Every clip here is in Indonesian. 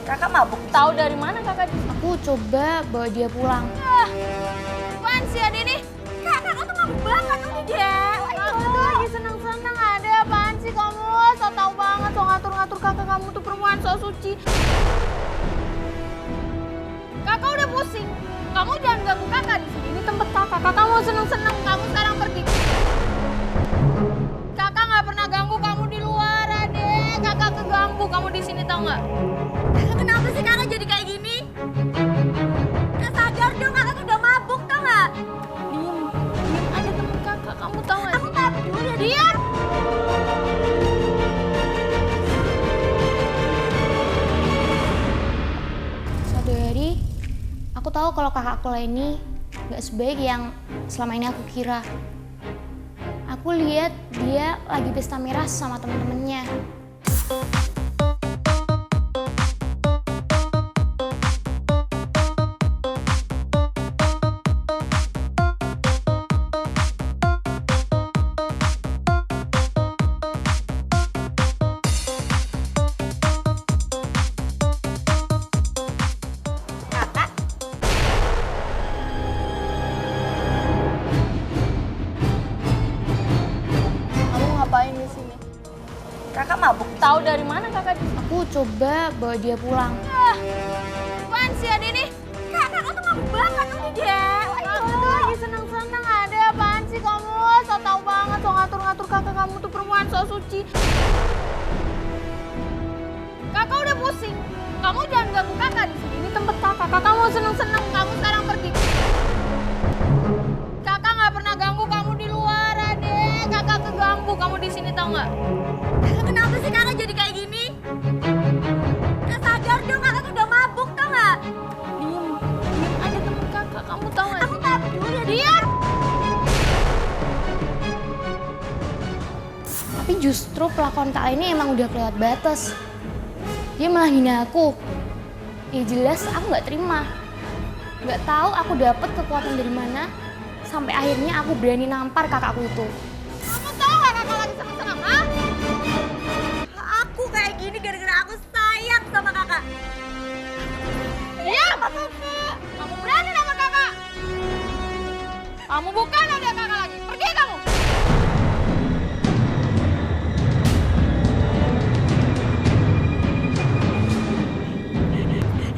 Kakak mabuk? Tahu dari mana kakak? Aku coba bawa dia pulang. Apaan sih Adi nih? Kakak tuh mabuk banget udah deh. Aku tuh lagi seneng-seneng ada apaan sih kamu? So tau banget, so ngatur-ngatur kakak kamu tuh perempuan so suci. Kakak udah pusing. Kamu jangan ganggu kakak di sini. Ini tempat kakak. Kakak mau seneng-seneng, kamu sekarang pergi. Kakak nggak pernah ganggu kamu di luar, Ade. Kakak keganggu kamu di sini tau nggak? Kenapa sih kakak jadi kayak gini? Kak sadar dong, kakak tuh udah mabuk tau nggak? Diem, ada temen kakak. Kamu tau nggak? Aku mabuk ya. Diam. Suatu hari, aku tahu kalau kakak aku ini nggak sebaik yang selama ini aku kira. Aku lihat dia lagi pesta miras sama temen-temennya. Kakak, Kamu ngapain di sini? kakak mabuk? Tahu dari mana kakak? Aku coba bawa dia pulang. Apaan sih Adi nih? Kakak tuh mabuk banget udah deh. Aku tuh lagi seneng-seneng ada apaan sih kamu? So tau banget, so ngatur-ngatur kakak kamu tuh perempuan so suci. Kakak udah pusing. Kamu jangan ganggu kakak di sini. Ini tempat kakak. Kakak mau seneng-seneng, kamu sekarang pergi. Kakak nggak pernah ganggu kamu di luar, Ade. Kakak keganggu kamu di sini tau nggak? Kenapa sih kakak jadi kayak gini? Kak sadar dong, kakak tuh udah mabuk tau nggak? Diem, ada temen kakak. Kamu tau nggak? Aku mabuk ya. Diam. Tapi justru pelakon kali ini emang udah kelewat batas. Dia malah hina aku. Ya jelas aku nggak terima. Nggak tahu aku dapat kekuatan dari mana sampai akhirnya aku berani nampar kakakku itu. Kamu tau nggak kakak lagi seneng-seneng, ah? Aku kayak gini gara-gara aku sayang sama kakak. Iya, kakak. Kamu berani nama kakak. Kamu bukan ada kakak lagi. Pergi kamu.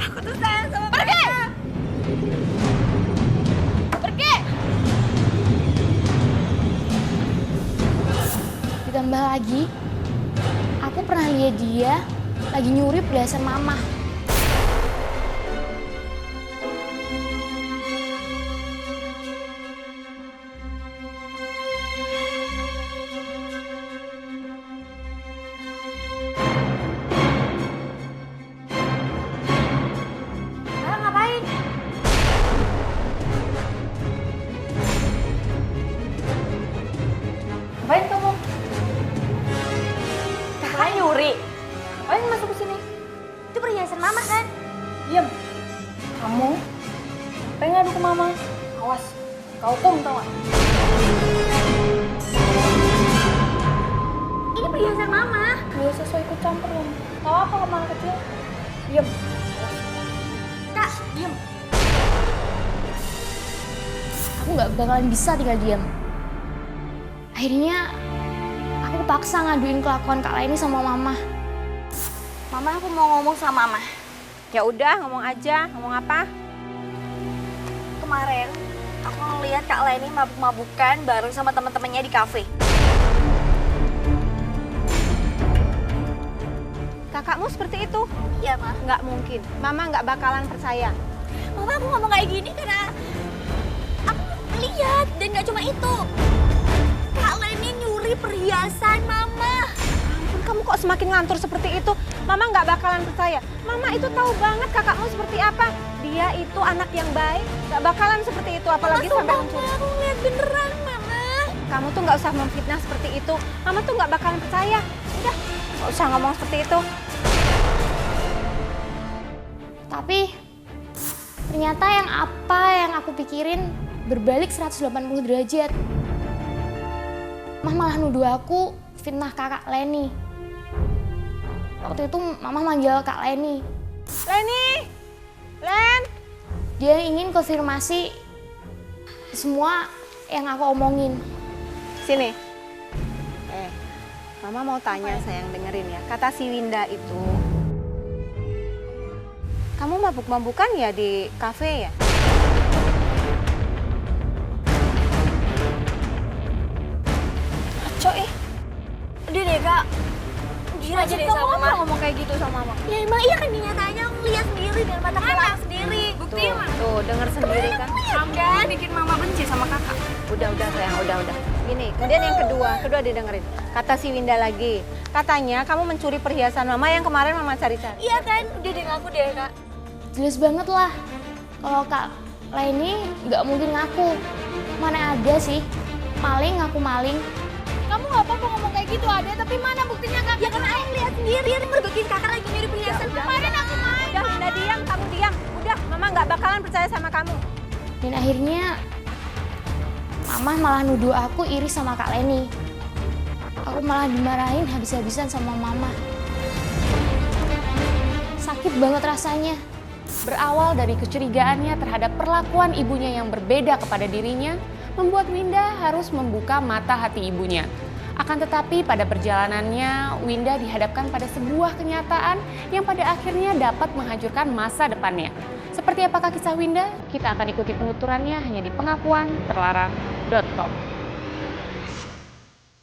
Aku tuh sayang sama Pergi. kakak. Pergi. Ditambah lagi, aku pernah lihat dia lagi nyuri perhiasan mama. Kakak ngapain? Ngapain kamu? Kakak nyuri. Ngapain masuk ke sini? Itu perhiasan mama kan? Diam. Kamu ngapain ngadu ke mama? Awas, kau hukum tau gak? Ini perhiasan mama. Gak usah so ikut campur kamu. Tau apa kamu anak kecil? Diam. Kak, diem. Aku nggak bakalan bisa tinggal diam. Akhirnya aku paksa ngaduin kelakuan Kak Leni sama mama. Mama, aku mau ngomong sama mama. Ya udah, ngomong aja. Ngomong apa? Kemarin aku ngeliat Kak Leni mabuk-mabukan bareng sama teman-temannya di kafe. Kakakmu seperti itu? Iya, Ma. Nggak mungkin. Mama nggak bakalan percaya. Mama, aku ngomong kayak gini karena aku lihat dan nggak cuma itu. Kak Leni nyuri perhiasan Mama. Ampun, kamu kok semakin ngantur seperti itu? Mama nggak bakalan percaya. Mama itu tahu banget kakakmu seperti apa. Dia itu anak yang baik. Nggak bakalan seperti itu, apalagi Mama, sampai sumpah, mencuri. aku ngeliat beneran, Mama. Kamu tuh nggak usah memfitnah seperti itu. Mama tuh nggak bakalan percaya. Udah, nggak usah ngomong seperti itu. Tapi ternyata yang aku pikirin berbalik 180 derajat. Mah malah nuduh aku fitnah kakak Leni. Waktu itu Mama manggil Kak Leni. Leni! Len! Dia ingin konfirmasi semua yang aku omongin. Sini. Mama mau tanya sayang, dengerin ya. Kata si Winda itu, kamu mabuk-mabukan ya di kafe ya? Ngaco Udah deh kak. Gila aja deh Kamu sama apa mama. ngomong kayak gitu sama mama? Ya emang iya kan kenyataannya aku lihat sendiri dengan mata kepala aku sendiri. Buktinya mana? Tuh, denger sendiri kan? Kamu bikin mama benci sama kakak. Udah sayang, udah. Gini, kemudian yang kedua didengerin. Kata si Winda lagi, katanya kamu mencuri perhiasan mama yang kemarin mama cari-cari. Iya kan? Udah deh ngaku deh kak. Jelas banget lah. Kalau Kak Leni nggak mungkin ngaku. Mana ada sih maling ngaku maling. Kamu nggak apa-apa ngomong kayak gitu ada, tapi mana buktinya kakak? Ya karena aku lihat sendiri. Dia mergokin kakak lagi nyuri perhiasan. Kemarin aku main. Udah, Winda diam, kamu diam. Udah, mama nggak bakalan percaya sama kamu. Dan akhirnya Mama malah nuduh aku iri sama Kak Leni. Aku malah dimarahin habis-habisan sama Mama. Sakit banget rasanya. Berawal dari kecurigaannya terhadap perlakuan ibunya yang berbeda kepada dirinya, membuat Winda harus membuka mata hati ibunya. Akan tetapi pada perjalanannya, Winda dihadapkan pada sebuah kenyataan yang pada akhirnya dapat menghancurkan masa depannya. Seperti apakah kisah Winda? Kita akan ikuti penuturannya hanya di pengakuanterlarang.com.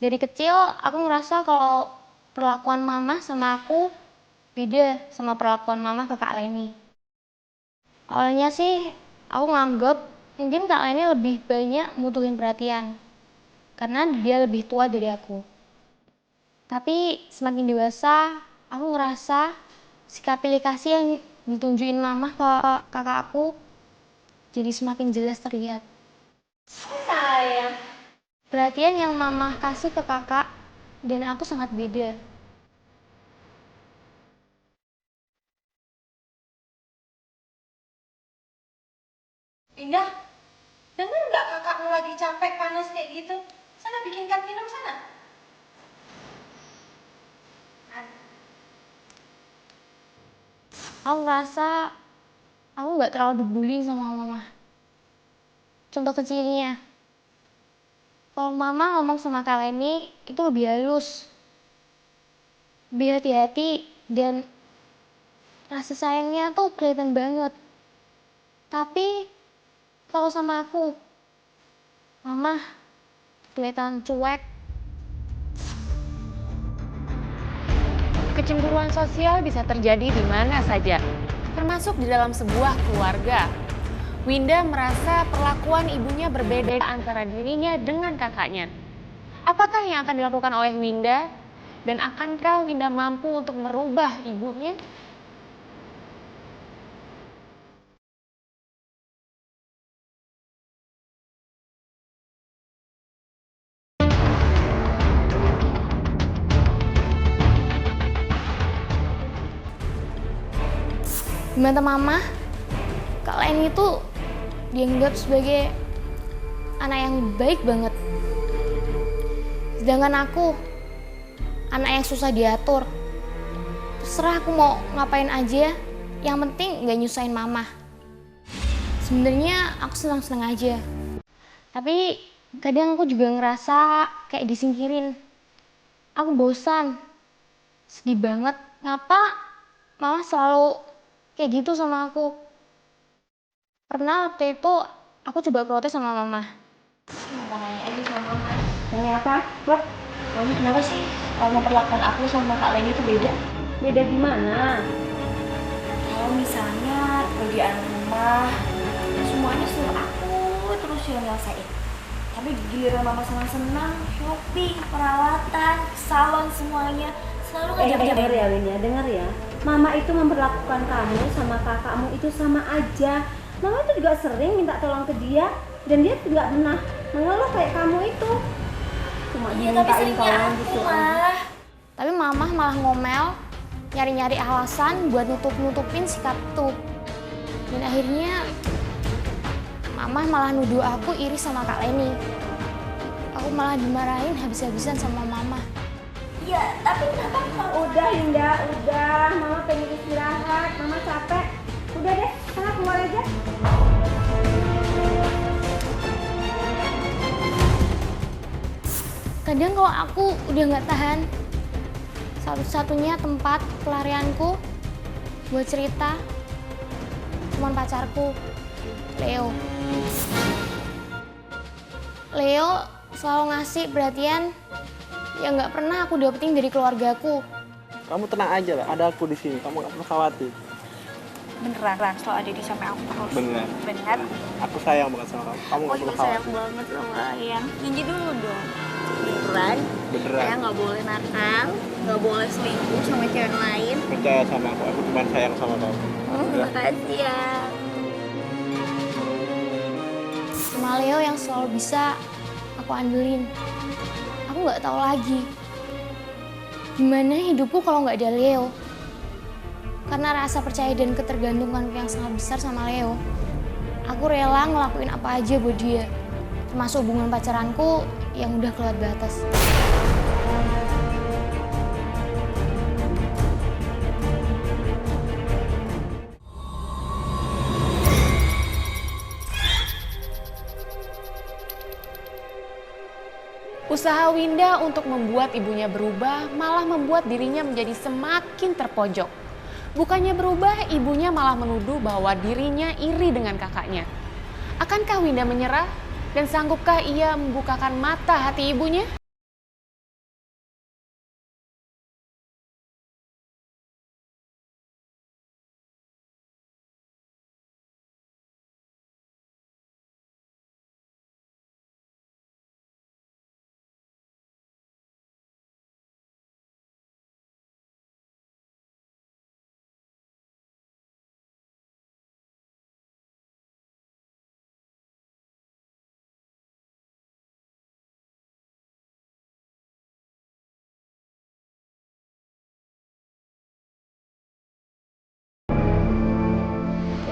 Dari kecil aku ngerasa kalau perlakuan Mama sama aku beda sama perlakuan Mama ke Kak Leni. Awalnya sih aku nganggep mungkin Kak Leni lebih banyak butuhin perhatian karena dia lebih tua dari aku. Tapi semakin dewasa aku ngerasa sikap pilih kasih yang ditunjukin Mama ke kakak aku jadi semakin jelas terlihat. Sayang. Perhatian yang Mama kasih ke kakak dan aku sangat beda. Indah, dengar nggak kakakmu lagi capek panas kayak gitu? Sana bikinkan minum sana. Aku ngerasa aku nggak terlalu dibully sama Mama. Contoh kecilnya, kalau Mama ngomong sama Kak Leni itu lebih halus, lebih hati-hati, dan rasa sayangnya tuh kelihatan banget. Tapi kalau sama aku, Mama kelihatan cuek. Kecemburuan sosial bisa terjadi di mana saja, termasuk di dalam sebuah keluarga. Winda merasa perlakuan ibunya berbeda antara dirinya dengan kakaknya. Apakah yang akan dilakukan oleh Winda? Dan akankah Winda mampu untuk merubah ibunya? Di mata Mama, Kak Leni itu dianggap sebagai anak yang baik banget. Sedangkan aku, anak yang susah diatur. Terserah aku mau ngapain aja, yang penting nggak nyusahin Mama. Sebenarnya aku senang-senang aja. Tapi kadang aku juga ngerasa kayak disingkirin. Aku bosan, sedih banget. Ngapa Mama selalu kayak gitu sama aku? Pernah waktu itu aku coba protes sama Mama. Nanya aja sama Mama. Nanya apa? Wah, Mama kenapa sih kalau memperlakukan aku sama Kak Leni itu beda? beda gimana? Kalau misalnya kerjaan rumah, semuanya suruh aku terus yang nyelesain. Tapi giliran mama senang-senang, shopping, perawatan, salon semuanya selalu ngajak-ngajak. Dengar ya Win ya, dengar ya. Mama itu memperlakukan kamu sama kakakmu itu sama aja. Mama itu juga sering minta tolong ke dia dan dia nggak pernah mengeluh kayak kamu itu. Cuma Iya tapi dimintain seringnya tolong aku gitu aja. mah. Tapi Mama malah ngomel, nyari-nyari alasan buat nutupin sikap itu. Dan akhirnya Mama malah nuduh aku iri sama Kak Leni. Aku malah dimarahin habis-habisan sama Mama. Iya, tapi kenapa kamu Udah Linda, udah. Mama pengen istirahat. Mama capek Kadang kalau aku udah nggak tahan, satu-satunya tempat pelarianku buat cerita cuman pacarku, Leo. Leo selalu ngasih perhatian yang nggak pernah aku dapetin dari keluargaku. Kamu tenang aja lah, ada aku di sini. Kamu nggak perlu khawatir. Beneran selalu ada di samping aku terus. Bener. Bener. Aku sayang banget sama kamu. Kamu Aku nggak juga perlu sayang khawatir. banget sama Ayang. Janji dulu dong. Beneran. Beneran. Ayang nggak boleh nakal, nggak boleh selingkuh sama cewek lain. Percaya sama aku cuma sayang sama kamu. Udah. Makasih ya. Cuma Leo yang selalu bisa aku andelin. Aku nggak tahu lagi gimana hidupku kalau nggak ada Leo. Karena rasa percaya dan ketergantunganku yang sangat besar sama Leo, aku rela ngelakuin apa aja buat dia. Termasuk hubungan pacaranku yang udah kelewat batas. Usaha Winda untuk membuat ibunya berubah malah membuat dirinya menjadi semakin terpojok. Bukannya berubah, ibunya malah menuduh bahwa dirinya iri dengan kakaknya. Akankah Winda menyerah? Dan sanggupkah ia membukakan mata hati ibunya?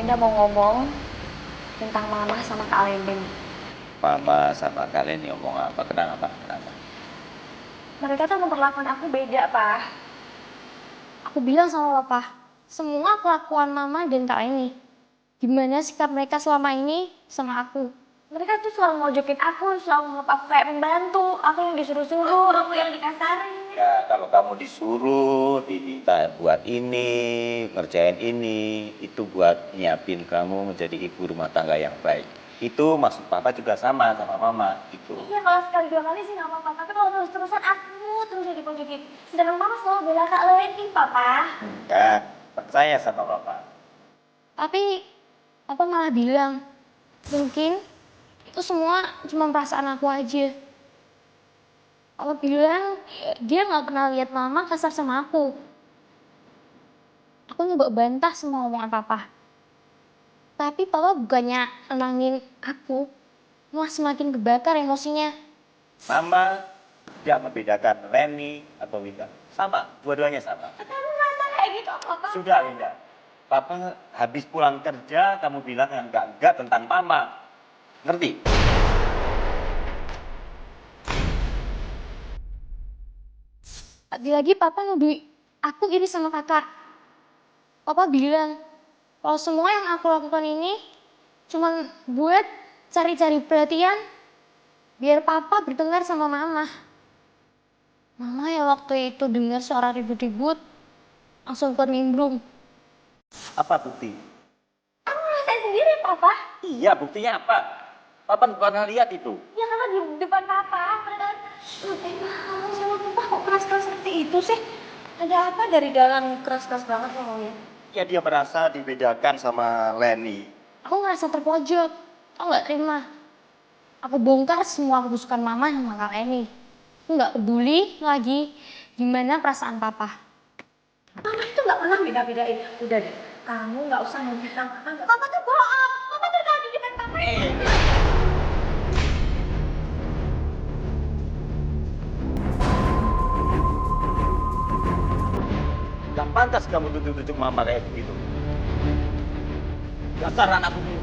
Winda mau ngomong tentang Mama sama Kak Lendeng. Mama sama kalian ngomong apa? Kenapa? Mereka tuh memperlakukan aku beda, Pak. Aku bilang sama papa, semua kelakuan mama dan Kak ini, gimana sikap mereka selama ini sama aku. Mereka tuh selalu mojokin aku, selalu nganggap aku kayak pembantu. Aku yang disuruh-suruh, aku yang dikasarin. Ya kalau kamu disuruh, diminta buat ini, ngerjain ini, itu buat nyiapin kamu menjadi ibu rumah tangga yang baik. Itu maksud papa juga sama mama itu. Iya, kalau sekali dua kali sih nggak apa-apa. Tapi kalau terus-terusan aku terus jadi dipojokin. Sedangkan Mama selalu bela Kak Lendeng, Papa. Enggak, percaya sama papa. Tapi papa malah bilang, mungkin itu semua cuma perasaan aku aja. Papa bilang dia nggak pernah lihat mama kasar sama aku. Aku nyoba bantah semua omongan papa. Tapi papa bukannya nenangin aku, malah semakin kebakar emosinya. Mama tidak membedakan Leni atau Winda. Sama, dua-duanya sama. Kamu merasa kayak gitu, Papa? Sudah Winda. Papa habis pulang kerja, kamu bilang yang enggak tentang mama. Ngerti? Lagi-lagi papa nuduh aku iri sama kakak. Papa bilang kalau semua yang aku lakukan ini cuma buat cari-cari perhatian biar papa bertengkar sama mama. Mama ya waktu itu dengar suara ribut-ribut langsung keluar nimbrung. Apa bukti? Kamu rasain sendiri, Papa. Iya, buktinya apa? Papa bukan pernah lihat itu. Ya karena di depan Papa, mereka kamu sama Papa kok keras-keras seperti itu sih? Ada apa dari dalam keras-keras banget ngomongnya? Ya dia merasa dibedakan sama Leni. Aku ngerasa terpojok, aku nggak terima. Aku bongkar semua kebusukan mama sama kak Leni. Aku nggak peduli lagi gimana perasaan papa. Mama itu nggak pernah beda-bedain. Udah deh, kamu nggak usah memfitnah Papa. Papa tuh bohong. Papa terlalu di depan Papa. Gak pantas kamu tutup-tutup mama kayak begitu. Dasar anak bumi.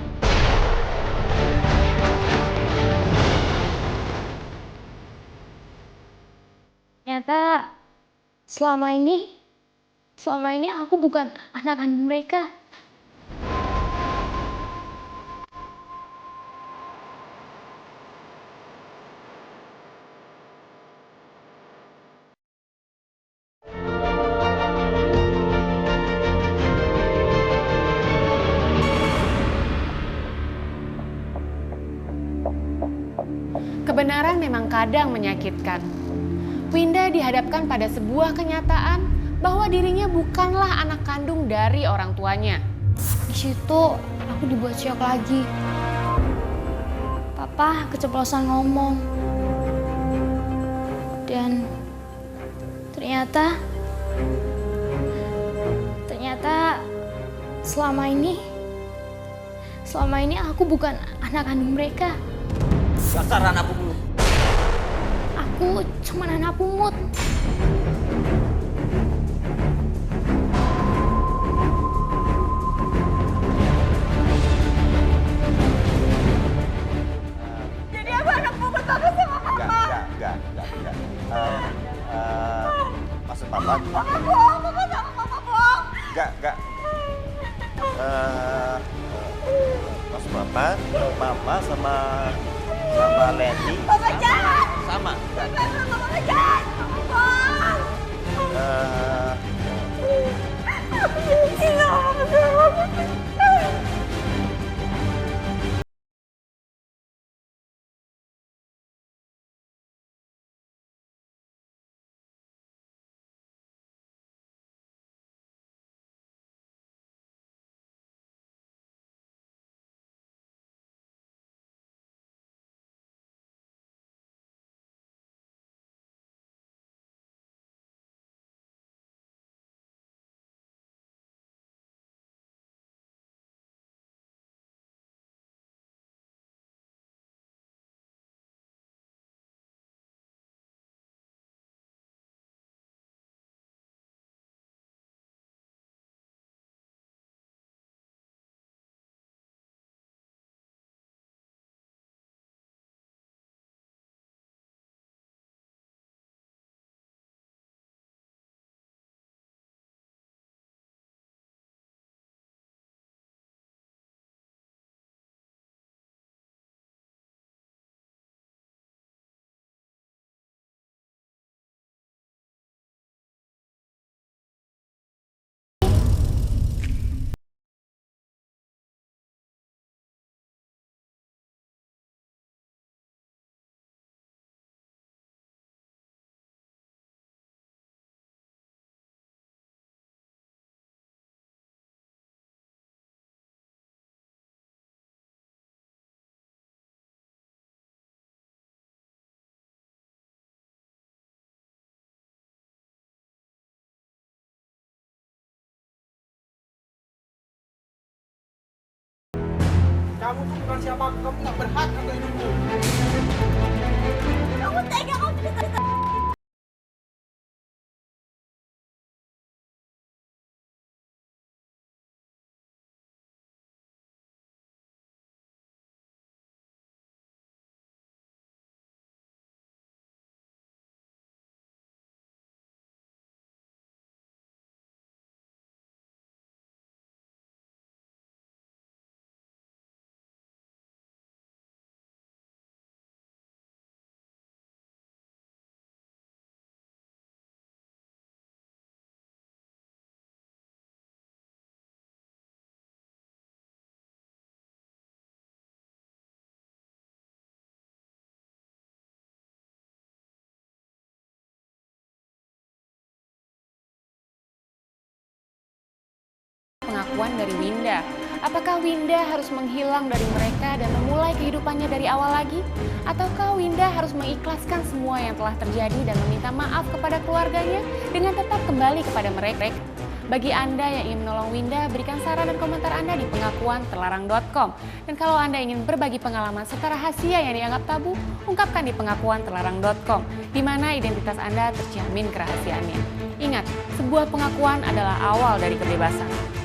Ternyata selama ini aku bukan anak kandung mereka. memang kadang menyakitkan. Winda dihadapkan pada sebuah kenyataan bahwa dirinya bukanlah anak kandung dari orang tuanya. Di situ aku dibuat syok lagi. Papa keceplosan ngomong. Dan ternyata selama ini aku bukan anak kandung mereka. Dasar anak pungut. Aku cuma anak pungut. Jadi apa anak pungut Papa sama Mama? Enggak. Maksud Papa? Papa bohong, Papa sama Mama bohong. Enggak. Maksud Papa, Mama sama Leni. Papa jahat. Sama. Papa jahat. Papa bohong. Aku benci sama Papa. Kamu tuh bukan siapa, kamu nggak berhak untuk hidupku. Kamu tega, kamu tidak. Pengakuan dari Winda. Apakah Winda harus menghilang dari mereka dan memulai kehidupannya dari awal lagi? Ataukah Winda harus mengikhlaskan semua yang telah terjadi dan meminta maaf kepada keluarganya dengan tetap kembali kepada mereka? Bagi Anda yang ingin menolong Winda, berikan saran dan komentar Anda di pengakuanterlarang.com. Dan kalau Anda ingin berbagi pengalaman serta rahasia yang dianggap tabu, ungkapkan di pengakuanterlarang.com, di mana identitas Anda terjamin kerahasiaannya. Ingat, sebuah pengakuan adalah awal dari kebebasan.